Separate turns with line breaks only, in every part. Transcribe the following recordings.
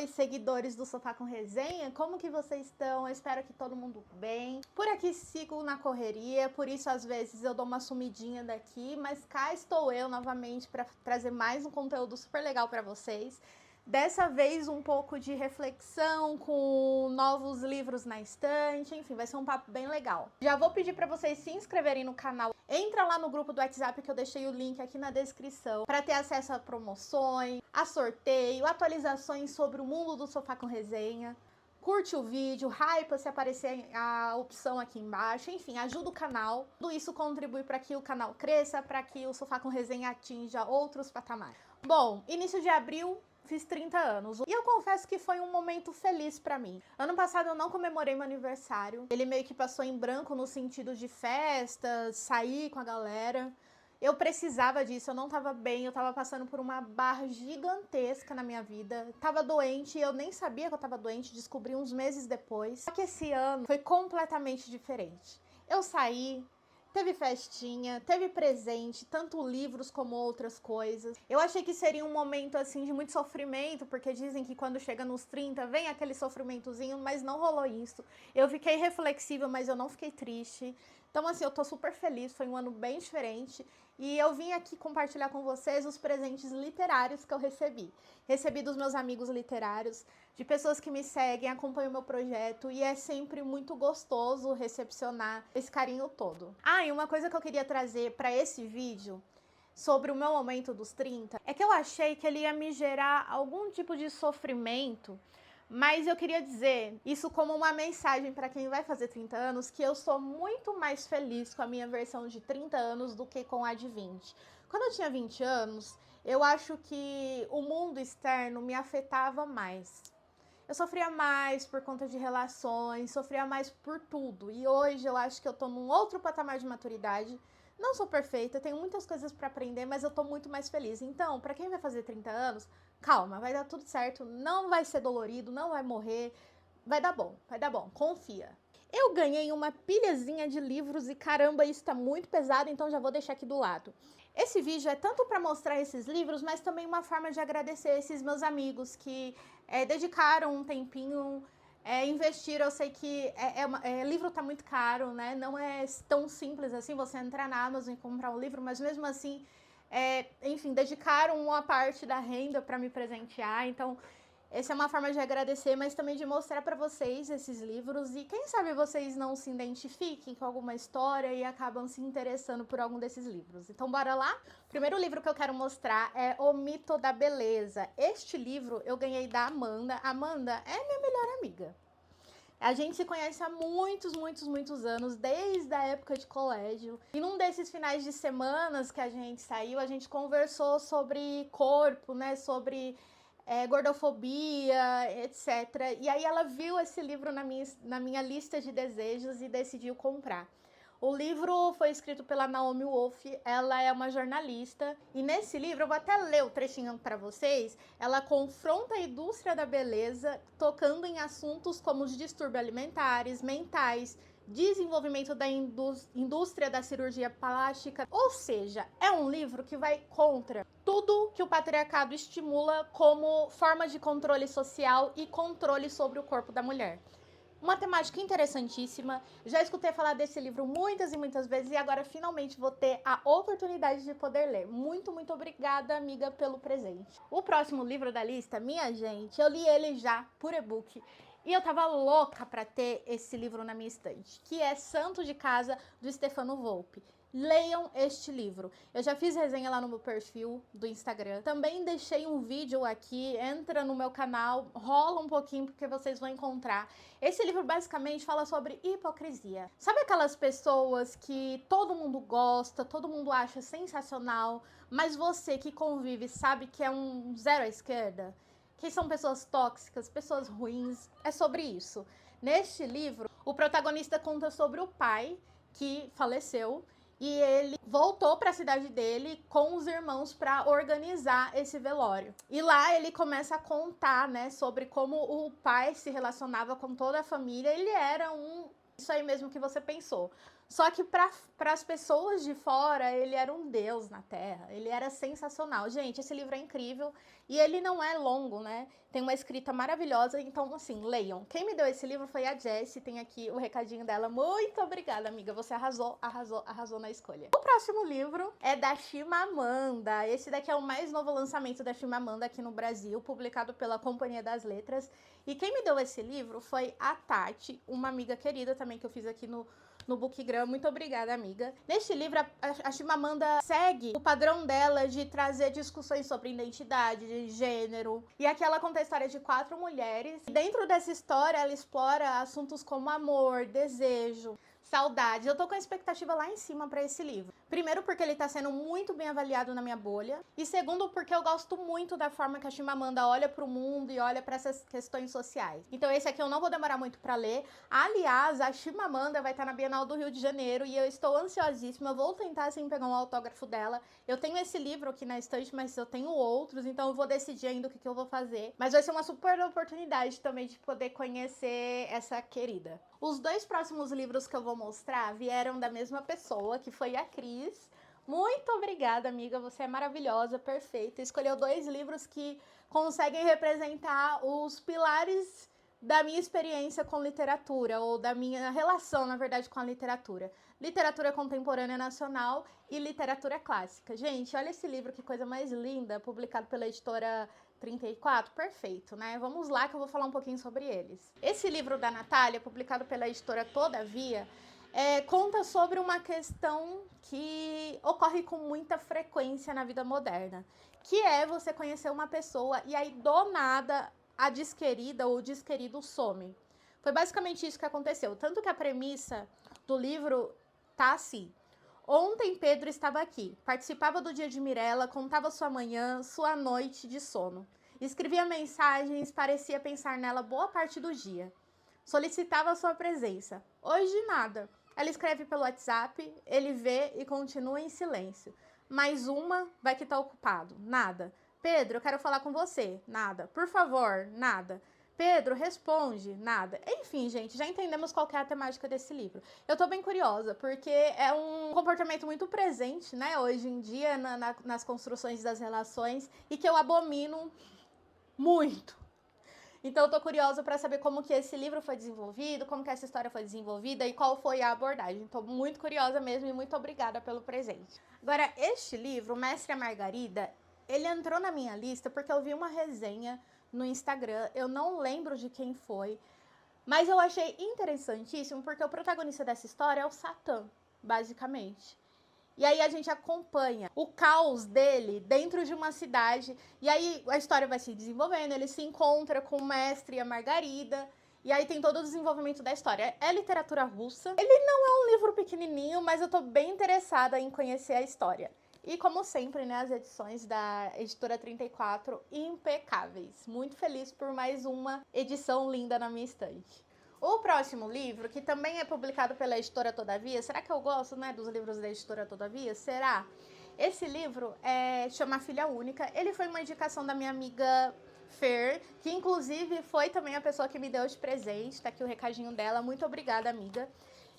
Oi, seguidores do Sofá com Resenha, como que vocês estão? Eu espero que todo mundo bem. Por aqui sigo na correria, por isso às vezes eu dou uma sumidinha daqui, mas cá estou eu novamente para trazer mais um conteúdo super legal para vocês. Dessa vez um pouco de reflexão com novos livros na estante, enfim, vai ser um papo bem legal. Já vou pedir para vocês se inscreverem no canal. Entra lá no grupo do WhatsApp que eu deixei o link aqui na descrição para ter acesso a promoções, a sorteio, atualizações sobre o mundo do Sofá com Resenha. Curte o vídeo, hypa se aparecer a opção aqui embaixo, enfim, ajuda o canal. Tudo isso contribui para que o canal cresça, para que o Sofá com Resenha atinja outros patamares. Bom, início de abril, fiz 30 anos. E eu confesso que foi um momento feliz pra mim. Ano passado eu não comemorei meu aniversário. Ele meio que passou em branco no sentido de festas, sair com a galera. Eu precisava disso, eu não tava bem, eu tava passando por uma barra gigantesca na minha vida. Tava doente, eu nem sabia que eu tava doente, descobri uns meses depois. Só que esse ano foi completamente diferente. Eu saí, teve festinha, teve presente, tanto livros como outras coisas. Eu achei que seria um momento, assim, de muito sofrimento, porque dizem que quando chega nos 30 vem aquele sofrimentozinho, mas não rolou isso. Eu fiquei reflexiva, mas eu não fiquei triste. Então, assim, eu tô super feliz, foi um ano bem diferente. E eu vim aqui compartilhar com vocês os presentes literários que eu recebi. Recebi dos meus amigos literários, de pessoas que me seguem, acompanham o meu projeto, e é sempre muito gostoso recepcionar esse carinho todo. Ah, e uma coisa que eu queria trazer para esse vídeo sobre o meu momento dos 30 é que eu achei que ele ia me gerar algum tipo de sofrimento, mas eu queria dizer isso como uma mensagem para quem vai fazer 30 anos, que eu sou muito mais feliz com a minha versão de 30 anos do que com a de 20. Quando eu tinha 20 anos, eu acho que o mundo externo me afetava mais. Eu sofria mais por conta de relações, sofria mais por tudo. E hoje eu acho que eu tô num outro patamar de maturidade. Não sou perfeita, tenho muitas coisas pra aprender, mas eu tô muito mais feliz. Então, pra quem vai fazer 30 anos, calma, vai dar tudo certo, não vai ser dolorido, não vai morrer, vai dar bom, confia. Eu ganhei uma pilhazinha de livros e caramba, isso tá muito pesado, então já vou deixar aqui do lado. Esse vídeo é tanto para mostrar esses livros, mas também uma forma de agradecer esses meus amigos que dedicaram um tempinho, investiram. Eu sei que livro tá muito caro, né? Não é tão simples assim você entrar na Amazon e comprar um livro, mas mesmo assim, enfim, dedicaram uma parte da renda para me presentear. Então, essa é uma forma de agradecer, mas também de mostrar para vocês esses livros, e quem sabe vocês não se identifiquem com alguma história e acabam se interessando por algum desses livros. Então bora lá? O primeiro livro que eu quero mostrar é O Mito da Beleza. Este livro eu ganhei da Amanda. Amanda é minha melhor amiga. A gente se conhece há muitos anos, desde a época de colégio. E num desses finais de semanas que a gente saiu, a gente conversou sobre corpo, né, sobre gordofobia, etc. E aí ela viu esse livro na minha lista de desejos e decidiu comprar. O livro foi escrito pela Naomi Wolf, ela é uma jornalista, e nesse livro, eu vou até ler o trechinho para vocês, ela confronta a indústria da beleza, tocando em assuntos como os distúrbios alimentares, mentais, desenvolvimento da indústria da cirurgia plástica, ou seja, é um livro que vai contra tudo que o patriarcado estimula como forma de controle social e controle sobre o corpo da mulher. Uma temática interessantíssima, já escutei falar desse livro muitas e muitas vezes e agora finalmente vou ter a oportunidade de poder ler. Muito obrigada, amiga, pelo presente. O próximo livro da lista, minha gente, eu li ele já por e-book e eu tava louca pra ter esse livro na minha estante, que é Santo de Casa, do Stefano Volpe. Leiam este livro. Eu já fiz resenha lá no meu perfil do Instagram. Também deixei um vídeo aqui, entra no meu canal, rola um pouquinho porque vocês vão encontrar. Esse livro basicamente fala sobre hipocrisia. Sabe aquelas pessoas que todo mundo gosta, todo mundo acha sensacional, mas você que convive sabe que é um zero à esquerda? Que são pessoas tóxicas, pessoas ruins? É sobre isso. Neste livro, o protagonista conta sobre o pai que faleceu, e ele voltou para a cidade dele com os irmãos para organizar esse velório. E lá ele começa a contar, né, sobre como o pai se relacionava com toda a família. Ele era isso aí mesmo que você pensou. Só que para as pessoas de fora, ele era um deus na Terra. Ele era sensacional. Gente, esse livro é incrível e ele não é longo, né? Tem uma escrita maravilhosa, então, assim, leiam. Quem me deu esse livro foi a Jessie, tem aqui o recadinho dela. Muito obrigada, amiga. Você arrasou, arrasou, arrasou na escolha. O próximo livro é da Chimamanda. Esse daqui é o mais novo lançamento da Chimamanda aqui no Brasil, publicado pela Companhia das Letras. E quem me deu esse livro foi a Tati, uma amiga querida também que eu fiz aqui no Bookgram. Muito obrigada, amiga. Neste livro, a Chimamanda segue o padrão dela de trazer discussões sobre identidade, de gênero. E aqui ela conta a história de 4 mulheres. E dentro dessa história, ela explora assuntos como amor, desejo, saudade. Eu tô com a expectativa lá em cima pra esse livro. Primeiro, porque ele tá sendo muito bem avaliado na minha bolha. E segundo, porque eu gosto muito da forma que a Chimamanda olha pro mundo e olha pra essas questões sociais. Então esse aqui eu não vou demorar muito pra ler. Aliás, a Chimamanda vai estar na Bienal do Rio de Janeiro e eu estou ansiosíssima. Eu vou tentar, assim, pegar um autógrafo dela. Eu tenho esse livro aqui na estante, mas eu tenho outros, então eu vou decidir ainda o que eu vou fazer. Mas vai ser uma super oportunidade também de poder conhecer essa querida. Os 2 próximos livros que eu vou mostrar vieram da mesma pessoa, que foi a Cris. Muito obrigada, amiga. Você é maravilhosa, perfeita. Escolheu 2 livros que conseguem representar os pilares da minha experiência com literatura, ou da minha relação, na verdade, com a literatura. Literatura contemporânea nacional e literatura clássica. Gente, olha esse livro, que coisa mais linda, publicado pela editora 34, perfeito, né? Vamos lá que eu vou falar um pouquinho sobre eles. Esse livro da Natália, publicado pela editora Todavia, conta sobre uma questão que ocorre com muita frequência na vida moderna, que é você conhecer uma pessoa e aí do nada a desquerida ou o desquerido some. Foi basicamente isso que aconteceu, tanto que a premissa do livro tá assim: ontem Pedro estava aqui, participava do dia de Mirella, contava sua manhã, sua noite de sono. Escrevia mensagens, parecia pensar nela boa parte do dia. Solicitava sua presença. Hoje nada. Ela escreve pelo WhatsApp, ele vê e continua em silêncio. Mais uma, vai que tá ocupado. Nada. Pedro, eu quero falar com você. Nada. Por favor, nada. Pedro, responde, nada. Enfim, gente, já entendemos qual que é a temática desse livro. Eu tô bem curiosa, porque é um comportamento muito presente, né, hoje em dia, nas construções das relações, e que eu abomino muito. Então eu tô curiosa para saber como que esse livro foi desenvolvido, como que essa história foi desenvolvida e qual foi a abordagem. Tô muito curiosa mesmo e muito obrigada pelo presente. Agora, este livro, Mestre e a Margarida, ele entrou na minha lista porque eu vi uma resenha no Instagram, eu não lembro de quem foi, mas eu achei interessantíssimo porque o protagonista dessa história é o Satã, basicamente. E aí a gente acompanha o caos dele dentro de uma cidade. E aí a história vai se desenvolvendo, ele se encontra com o Mestre e a Margarida. E aí tem todo o desenvolvimento da história. É literatura russa. Ele não é um livro pequenininho, mas eu tô bem interessada em conhecer a história. E como sempre, né, as edições da editora 34 impecáveis. Muito feliz por mais uma edição linda na minha estante. O próximo livro, que também é publicado pela editora Todavia, será que eu gosto, né, dos livros da editora Todavia? Será? Esse livro chama Filha Única. Ele foi uma indicação da minha amiga Fer, que inclusive foi também a pessoa que me deu de presente. Tá aqui o recadinho dela. Muito obrigada, amiga.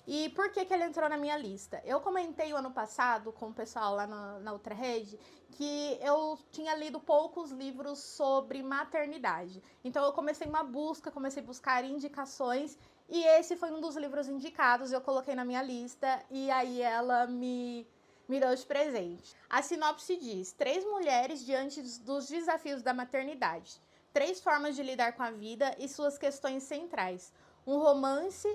E por que ele entrou na minha lista? Eu comentei o ano passado com o pessoal lá na outra rede que eu tinha lido poucos livros sobre maternidade. Então eu comecei uma busca, comecei a buscar indicações e esse foi um dos livros indicados, eu coloquei na minha lista e aí ela me deu de presente. A sinopse diz: 3 mulheres diante dos desafios da maternidade. 3 formas de lidar com a vida e suas questões centrais. Um romance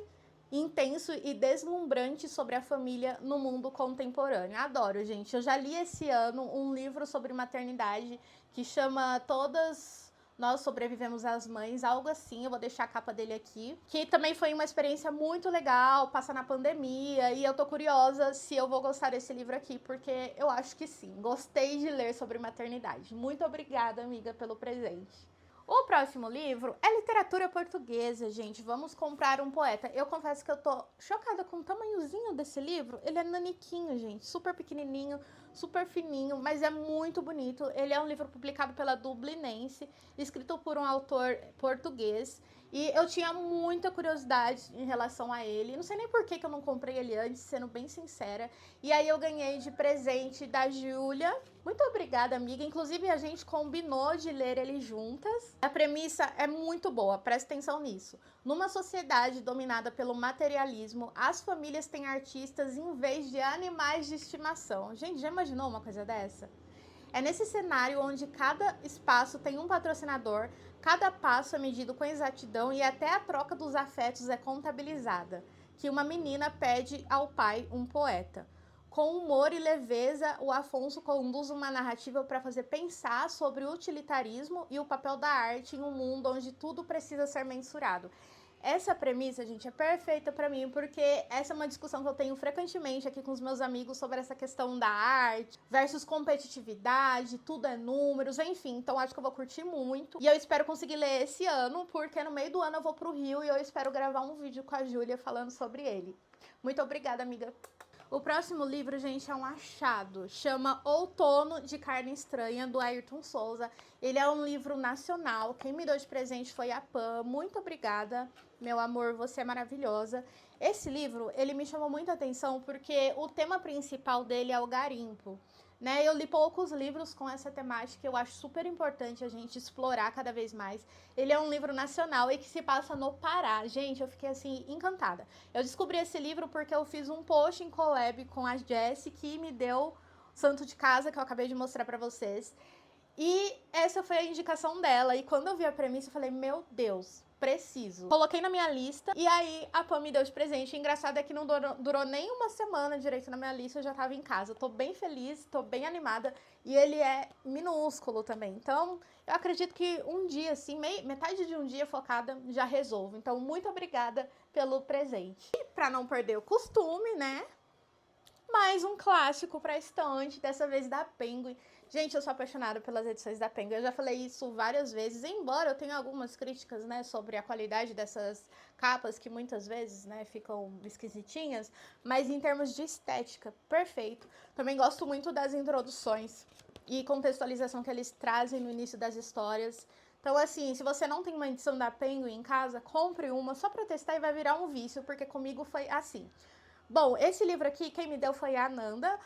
intenso e deslumbrante sobre a família no mundo contemporâneo. Adoro, gente. Eu já li esse ano um livro sobre maternidade que chama Todas Nós Sobrevivemos às Mães, algo assim. Eu vou deixar a capa dele aqui. Que também foi uma experiência muito legal, passa na pandemia, e eu tô curiosa se eu vou gostar desse livro aqui, porque eu acho que sim. Gostei de ler sobre maternidade. Muito obrigada, amiga, pelo presente. O próximo livro é literatura portuguesa, gente. Vamos comprar um poeta. Eu confesso que eu tô chocada com o tamanhozinho desse livro. Ele é naniquinho, gente. Super pequenininho, super fininho, mas é muito bonito. Ele é um livro publicado pela Dublinense, escrito por um autor português. E eu tinha muita curiosidade em relação a ele. Não sei nem por que eu não comprei ele antes, sendo bem sincera. E aí eu ganhei de presente da Júlia. Muito obrigada, amiga. Inclusive, a gente combinou de ler ele juntas. A premissa é muito boa, presta atenção nisso. Numa sociedade dominada pelo materialismo, as famílias têm artistas em vez de animais de estimação. Gente, já imaginou uma coisa dessa? É nesse cenário onde cada espaço tem um patrocinador, cada passo é medido com exatidão e até a troca dos afetos é contabilizada, que uma menina pede ao pai um poeta. Com humor e leveza, o Afonso conduz uma narrativa para fazer pensar sobre o utilitarismo e o papel da arte em um mundo onde tudo precisa ser mensurado. Essa premissa, gente, é perfeita pra mim, porque essa é uma discussão que eu tenho frequentemente aqui com os meus amigos sobre essa questão da arte versus competitividade, tudo é números, enfim. Então acho que eu vou curtir muito. E eu espero conseguir ler esse ano, porque no meio do ano eu vou pro Rio e eu espero gravar um vídeo com a Júlia falando sobre ele. Muito obrigada, amiga. O próximo livro, gente, é um achado. Chama Outono de Carne Estranha, do Ayrton Souza. Ele é um livro nacional. Quem me deu de presente foi a Pam. Muito obrigada, meu amor, você é maravilhosa. Esse livro, ele me chamou muita atenção porque o tema principal dele é o garimpo. Né? Eu li poucos livros com essa temática, eu acho super importante a gente explorar cada vez mais. Ele é um livro nacional e que se passa no Pará. Gente, eu fiquei assim, encantada. Eu descobri esse livro porque eu fiz um post em collab com a Jessie, que me deu Santo de Casa, que eu acabei de mostrar pra vocês. E essa foi a indicação dela. E quando eu vi a premissa, eu falei, meu Deus, preciso. Coloquei na minha lista e aí a Pam me deu de presente. O engraçado é que não durou nem uma semana direito na minha lista, eu já tava em casa. Tô bem feliz, tô bem animada e ele é minúsculo também. Então, eu acredito que um dia, assim, metade de um dia focada já resolvo. Então, muito obrigada pelo presente. E pra não perder o costume, né? Mais um clássico pra estante, dessa vez da Penguin. Gente, eu sou apaixonada pelas edições da Penguin. Eu já falei isso várias vezes, embora eu tenha algumas críticas, né, sobre a qualidade dessas capas que muitas vezes, né, ficam esquisitinhas, mas em termos de estética, perfeito. Também gosto muito das introduções e contextualização que eles trazem no início das histórias. Então, assim, se você não tem uma edição da Penguin em casa, compre uma só pra testar e vai virar um vício, porque comigo foi assim. Bom, esse livro aqui, quem me deu foi a Ananda.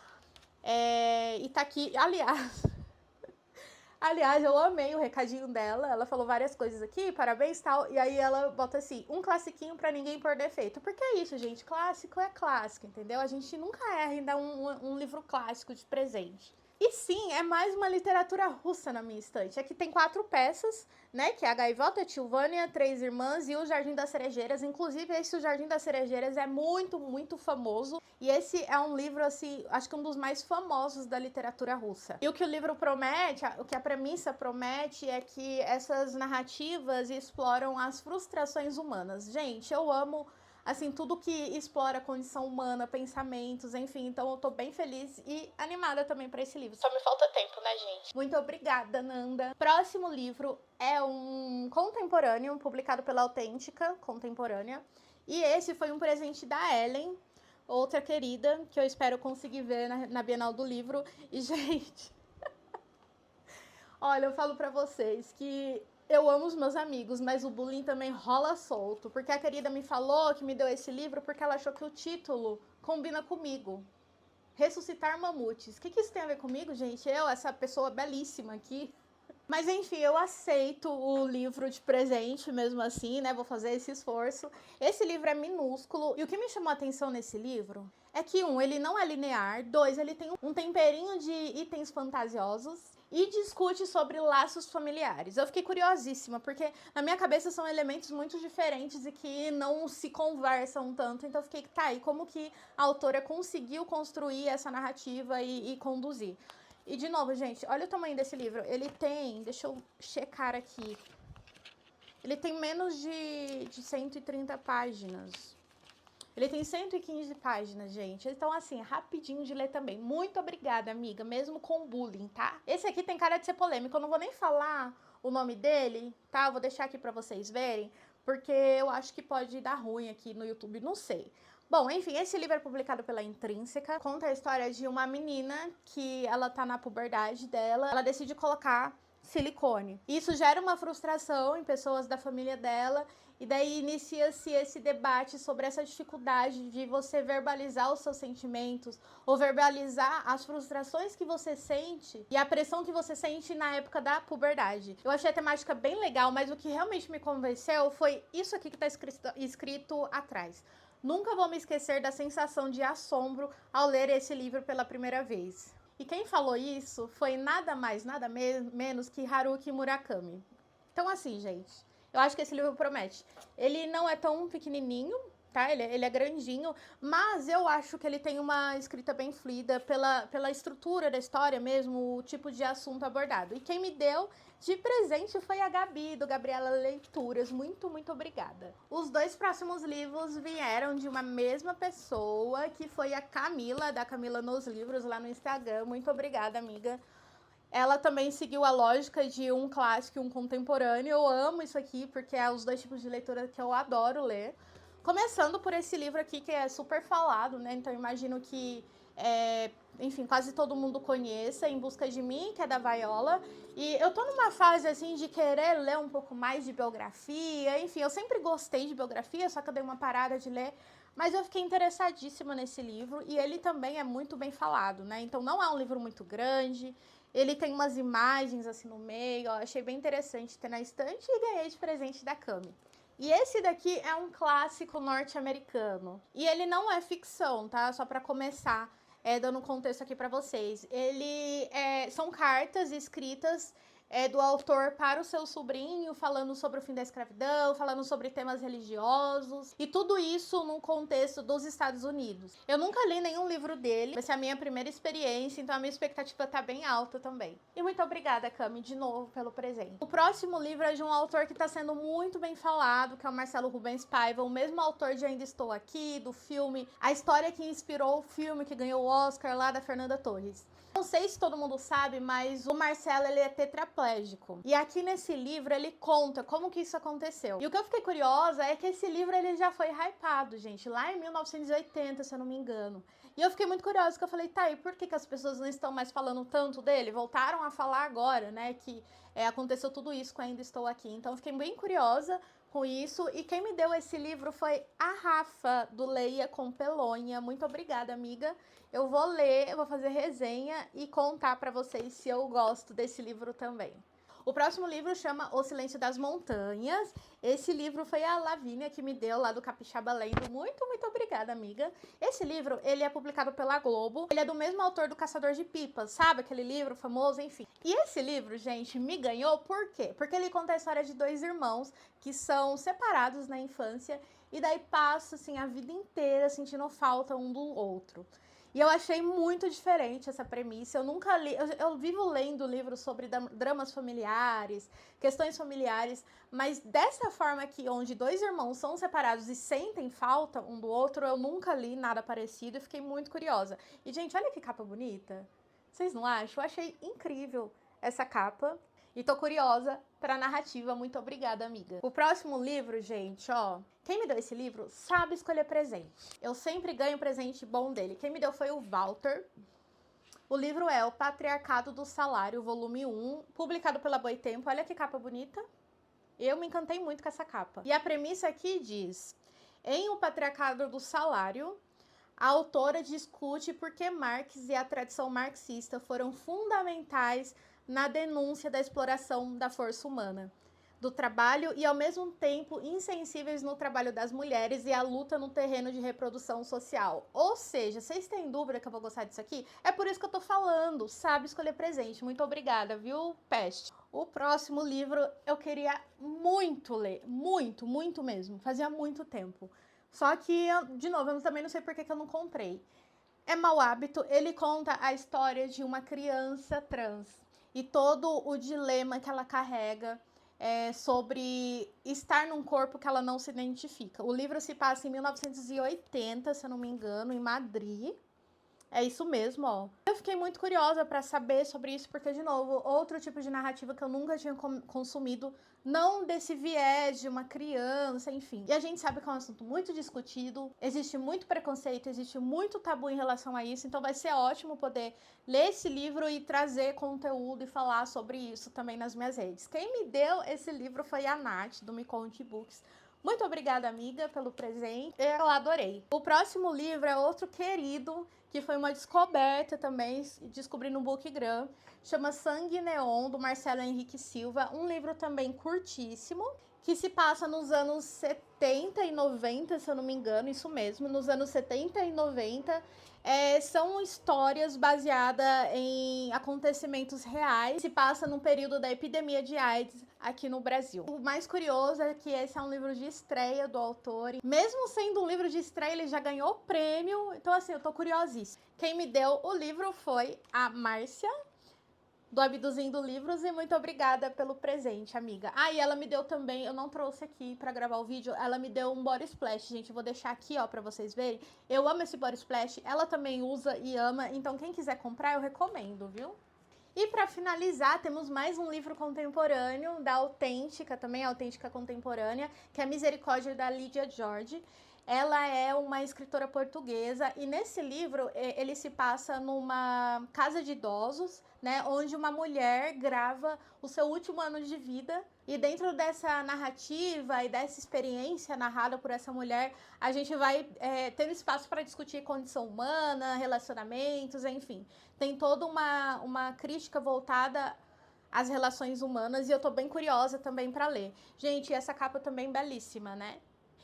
E tá aqui, aliás, eu amei o recadinho dela. Ela falou várias coisas aqui, parabéns e tal. E aí ela bota assim, um classiquinho pra ninguém pôr defeito. Porque é isso, gente, clássico é clássico, entendeu? A gente nunca erra em dar um livro clássico de presente. E sim, é mais uma literatura russa na minha estante. Aqui tem 4 peças, né? Que é a Gaivota, a Tilvânia, Três Irmãs e o Jardim das Cerejeiras. Inclusive, esse O Jardim das Cerejeiras é muito, muito famoso. E esse é um livro, assim, acho que um dos mais famosos da literatura russa. E o que o livro promete, o que a premissa promete é que essas narrativas exploram as frustrações humanas. Gente, eu amo assim, tudo que explora a condição humana, pensamentos, enfim. Então eu tô bem feliz e animada também pra esse livro. Só me falta tempo, né, gente? Muito obrigada, Nanda. Próximo livro é um contemporâneo, publicado pela Autêntica Contemporânea. E esse foi um presente da Ellen, outra querida, que eu espero conseguir ver na Bienal do Livro. E, gente, olha, eu falo pra vocês que eu amo os meus amigos, mas o bullying também rola solto. Porque a querida me falou que me deu esse livro porque ela achou que o título combina comigo. Ressuscitar Mamutes. O que isso tem a ver comigo, gente? Eu, essa pessoa belíssima aqui. Mas enfim, eu aceito o livro de presente mesmo assim, né? Vou fazer esse esforço. Esse livro é minúsculo. E o que me chamou a atenção nesse livro é que, ele não é linear. 2, ele tem um temperinho de itens fantasiosos. E discute sobre laços familiares. Eu fiquei curiosíssima, porque na minha cabeça são elementos muito diferentes e que não se conversam tanto. Então eu fiquei, tá, e como que a autora conseguiu construir essa narrativa e conduzir? E de novo, gente, olha o tamanho desse livro. Ele tem, deixa eu checar aqui, ele tem menos de 130 páginas. Ele tem 115 páginas, gente. Então, assim, rapidinho de ler também. Muito obrigada, amiga, mesmo com bullying, tá? Esse aqui tem cara de ser polêmico. Eu não vou nem falar o nome dele, tá? Eu vou deixar aqui pra vocês verem, porque eu acho que pode dar ruim aqui no YouTube, não sei. Bom, enfim, esse livro é publicado pela Intrínseca. Conta a história de uma menina que ela tá na puberdade dela. Ela decide colocar silicone. Isso gera uma frustração em pessoas da família dela, e daí inicia-se esse debate sobre essa dificuldade de você verbalizar os seus sentimentos, ou verbalizar as frustrações que você sente e a pressão que você sente na época da puberdade. Eu achei a temática bem legal, mas o que realmente me convenceu foi isso aqui que está escrito atrás. Nunca vou me esquecer da sensação de assombro ao ler esse livro pela primeira vez. E quem falou isso foi nada mais, nada menos que Haruki Murakami. Então assim, gente, eu acho que esse livro promete. Ele não é tão pequenininho, tá? Ele é grandinho, mas eu acho que ele tem uma escrita bem fluida pela estrutura da história mesmo, o tipo de assunto abordado. E quem me deu de presente foi a Gabi, do Gabriela Leituras. Muito, muito obrigada. Os 2 próximos livros vieram de uma mesma pessoa, que foi a Camila, da Camila nos Livros, lá no Instagram. Muito obrigada, amiga. Ela também seguiu a lógica de um clássico e um contemporâneo. Eu amo isso aqui, porque é os 2 tipos de leitura que eu adoro ler. Começando por esse livro aqui, que é super falado, né? Então, imagino que, enfim, quase todo mundo conheça, Em Busca de Mim, que é da Viola. E eu tô numa fase, assim, de querer ler um pouco mais de biografia. Enfim, eu sempre gostei de biografia, só que eu dei uma parada de ler. Mas eu fiquei interessadíssima nesse livro, e ele também é muito bem falado, né? Então, não é um livro muito grande. Ele tem umas imagens assim no meio, ó, achei bem interessante ter na estante e ganhei de presente da Cami. E esse daqui é um clássico norte-americano. E ele não é ficção, tá? Só pra começar, dando um contexto aqui pra vocês. São cartas escritas do autor para o seu sobrinho, falando sobre o fim da escravidão, falando sobre temas religiosos, e tudo isso num contexto dos Estados Unidos. Eu nunca li nenhum livro dele, vai ser a minha primeira experiência, então a minha expectativa tá bem alta também. E muito obrigada, Cami, de novo pelo presente. O próximo livro é de um autor que tá sendo muito bem falado, que é o Marcelo Rubens Paiva, o mesmo autor de Ainda Estou Aqui, do filme, a história que inspirou o filme que ganhou o Oscar lá da Fernanda Torres. Não sei se todo mundo sabe, mas o Marcelo, ele é tetraplégico. E aqui nesse livro ele conta como que isso aconteceu. E o que eu fiquei curiosa é que esse livro ele já foi hypado, gente, lá em 1980, se eu não me engano. E eu fiquei muito curiosa, porque eu falei, tá, e por que as pessoas não estão mais falando tanto dele? Voltaram a falar agora, né, que aconteceu tudo isso com Ainda Estou Aqui. Então eu fiquei bem curiosa com isso, e quem me deu esse livro foi a Rafa, do Leia com Pelonha. Muito obrigada, amiga. Eu vou ler, eu vou fazer resenha e contar pra vocês se eu gosto desse livro também. O próximo livro chama O Silêncio das Montanhas. Esse livro foi a Lavínia que me deu, lá do Capixaba Lendo. Muito, muito obrigada, amiga. Esse livro, ele é publicado pela Globo. Ele é do mesmo autor do Caçador de Pipas, sabe? Aquele livro famoso, enfim. E esse livro, gente, me ganhou por quê? Porque ele conta a história de 2 irmãos que são separados na infância e daí passam, assim, a vida inteira sentindo falta um do outro. E eu achei muito diferente essa premissa. Eu nunca li, eu vivo lendo livros sobre dramas familiares, questões familiares, mas dessa forma aqui, onde 2 irmãos são separados e sentem falta um do outro, eu nunca li nada parecido e fiquei muito curiosa. E, gente, olha que capa bonita. Vocês não acham? Eu achei incrível essa capa. E tô curiosa pra narrativa. Muito obrigada, amiga. O próximo livro, gente, ó. Quem me deu esse livro sabe escolher presente. Eu sempre ganho presente bom dele. Quem me deu foi o Walter. O livro é O Patriarcado do Salário, volume 1, publicado pela Boitempo. Olha que capa bonita. Eu me encantei muito com essa capa. E a premissa aqui diz: em O Patriarcado do Salário, a autora discute por que Marx e a tradição marxista foram fundamentais na denúncia da exploração da força humana, do trabalho, e ao mesmo tempo insensíveis no trabalho das mulheres e a luta no terreno de reprodução social. Ou seja, vocês têm dúvida que eu vou gostar disso aqui? É por isso que eu tô falando, sabe escolher presente. Muito obrigada, viu, Peste? O próximo livro eu queria muito ler, muito, muito mesmo, fazia muito tempo. Só que, de novo, eu também não sei por que eu não comprei. É Mau Hábito. Ele conta a história de uma criança trans e todo o dilema que ela carrega sobre estar num corpo que ela não se identifica. O livro se passa em 1980, se eu não me engano, em Madrid. É isso mesmo, ó. Eu fiquei muito curiosa pra saber sobre isso, porque, de novo, outro tipo de narrativa que eu nunca tinha consumido, não desse viés de uma criança, enfim. E a gente sabe que é um assunto muito discutido, existe muito preconceito, existe muito tabu em relação a isso, então vai ser ótimo poder ler esse livro e trazer conteúdo e falar sobre isso também nas minhas redes. Quem me deu esse livro foi a Nath, do Me Conte Books. Muito obrigada, amiga, pelo presente. Eu adorei. O próximo livro é outro querido, que foi uma descoberta também, descobri no Bookgram. Chama Sangue Neon, do Marcelo Henrique Silva. Um livro também curtíssimo, que se passa nos anos 70 e 90, se eu não me engano, isso mesmo, nos anos 70 e 90. São histórias baseadas em acontecimentos reais, se passa no período da epidemia de AIDS aqui no Brasil. O mais curioso é que esse é um livro de estreia do autor. Mesmo sendo um livro de estreia, ele já ganhou prêmio, então assim, eu tô curiosíssima. Quem me deu o livro foi a Márcia, do Abduzindo Livros, e muito obrigada pelo presente, amiga. E ela me deu também, eu não trouxe aqui pra gravar o vídeo, ela me deu um body splash, gente, eu vou deixar aqui, ó, pra vocês verem. Eu amo esse body splash, ela também usa e ama, então quem quiser comprar, eu recomendo, viu? E para finalizar, temos mais um livro contemporâneo da Autêntica, também Autêntica Contemporânea, que é a Misericórdia, da Lídia Jorge. Ela é uma escritora portuguesa e nesse livro ele se passa numa casa de idosos, né, onde uma mulher grava o seu último ano de vida. E dentro dessa narrativa e dessa experiência narrada por essa mulher, a gente vai tendo espaço para discutir condição humana, relacionamentos, enfim. Tem toda uma crítica voltada às relações humanas e eu tô bem curiosa também para ler. Gente, essa capa também belíssima, né?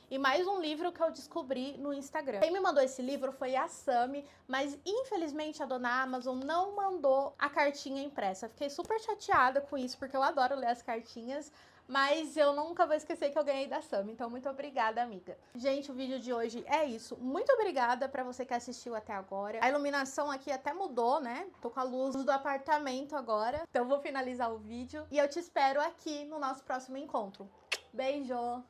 E mais um livro que eu descobri no Instagram. Quem me mandou esse livro foi a Sami, mas infelizmente a dona Amazon não mandou a cartinha impressa. Fiquei super chateada com isso, porque eu adoro ler as cartinhas, mas eu nunca vou esquecer que eu ganhei da Sami, então muito obrigada, amiga. Gente, o vídeo de hoje é isso. Muito obrigada pra você que assistiu até agora. A iluminação aqui até mudou, né? Tô com a luz do apartamento agora, então vou finalizar o vídeo. E eu te espero aqui no nosso próximo encontro. Beijo!